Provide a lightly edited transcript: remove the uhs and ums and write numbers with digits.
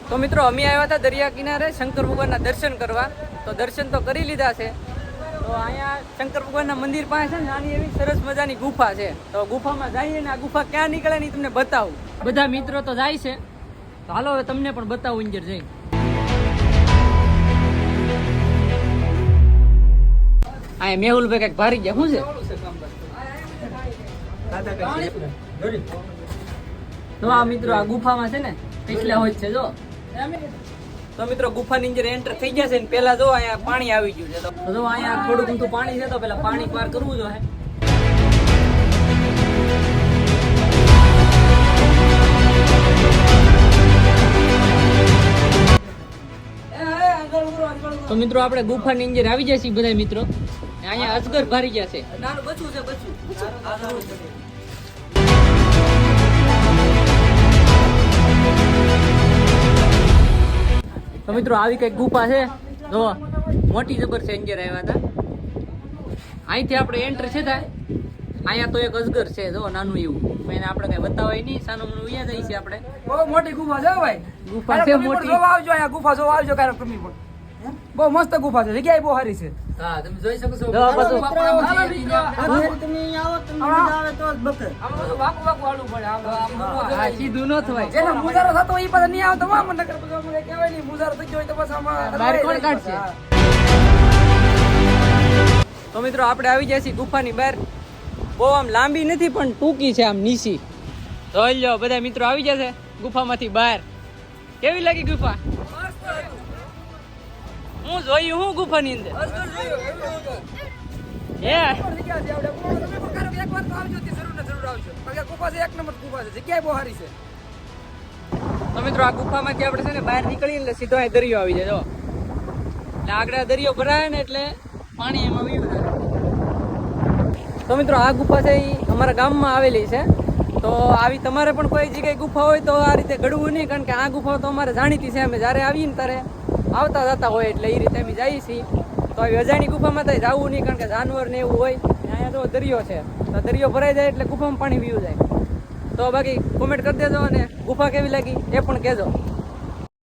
તો મિત્રો અમે આવ્યા હતા દરિયા કિનારે શંકર ભગવાનના દર્શન કરવા. તો દર્શન તો કરી લીધા છે. તો અહીંયા શંકર ભગવાનના મંદિર પાસે છે ને નાની એવી સરસ મજાની ગુફા છે. તો ગુફામાં જઈએ ને આ ગુફા ક્યાં નીકળે ને તમને બતાવું. બધા મિત્રો તો જાય છે. તો હાલો હવે તમને પણ બતાવું અંદર જઈ. આ મેહુલભાઈ કઈક ભારી ગયા શું છે? તો આ મિત્રો આ ગુફામાં છે ને પિછલા હોય છે જો. તો મિત્રો ગુફાની અંદર એન્ટર થઈ ગયા છે ને પેલા જો અહીંયા પાણી આવી ગયું છે. તો જો અહીંયા થોડું ઊંધું પાણી છે તો પેલા પાણી પાર કરવું જોઈએ. તો મિત્રો આપણે ગુફાની અંદર આવી ગયા છીએ બધા મિત્રો. અહીંયા અજગર ભારી ગયા છે. નાનું બચ્ચું છે બચ્ચું. તો મિત્રો આવી કઈક ગુફા છે જો મોટી જબર છે. અંદર આવ્યા હતા અહીંથી આપણે એન્ટર છે થાય. અહીંયા તો એક અજગર છે જો નાનું એવું. એને આપણે કઈ બતાવાય નહીં. સાનું મનું ઉયા જાય છે આપણે. બહુ મોટી ગુફા છે ભાઈ. ગુફા છે મોટી. જોવા આવજો અહીંયા ગુફા જોવા આવજો કારણ તમે પણ. બહુ મસ્ત ગુફા છે. જગ્યા બહુ સારી છે. હા તમે જોઈ શકો છો. તમે અહીંયા આવો તમે આવે તો જ બકે. આમાં વાકુ વાકુ આલું પડે. હા સીધું ન થવાય. જેનો મુજારો થતો હોય એ પાછા નહીં આવતો માં મને નકર પછી મને કહેવાય નહીં મુજારો થઈ ગયો હોય તો પાછા આમાં બહાર કોણ કાઢશે? તો મિત્રો આપણે આવી જાય છીએ ગુફાની બહાર. બહુ આમ લાંબી નથી પણ ટૂંકી છે આમ નીચી. જોઈ લો બધા મિત્રો આવી જશે ગુફામાંથી બહાર. કેવી લાગી ગુફા? હું જોયું હું ગુફાની અંદર એકવાર તો આવજો તે જરૂર ને જરૂર આવજો. કારણ કે ગુફા છે એક નંબર ગુફા છે. જગ્યા બહુ સારી છે. તો મિત્રો આ ગુફામાંથી આપણે છે ને બહાર નીકળીએ એટલે સીધો અહીં દરિયો આવી જાય જો. એટલે આગળ દરિયો ભરાય ને એટલે પાણી એમાં વીવ જાય. તો મિત્રો આ ગુફા છે એ અમારા ગામમાં આવેલી છે. તો આવી તમારે પણ કોઈ જગ્યાએ ગુફા હોય તો આ રીતે ઘડવું નહીં. કારણ કે આ ગુફા તો અમારે જાણીતી છે. અમે જ્યારે આવીએ ને ત્યારે આવતા જતા હોય એટલે એ રીતે અમે જઈએ છીએ. તો આવી અજાણી ગુફામાં તો જવું નહીં કારણ કે જાનવર ને એવું હોય. અહીંયા તો દરિયો છે તો દરિયો ભરાઈ જાય એટલે ગુફામાં પાણી વીવું જાય. તો બાકી કોમેન્ટ કરી દેજો અને ગુફા કેવી લાગી એ પણ કહેજો.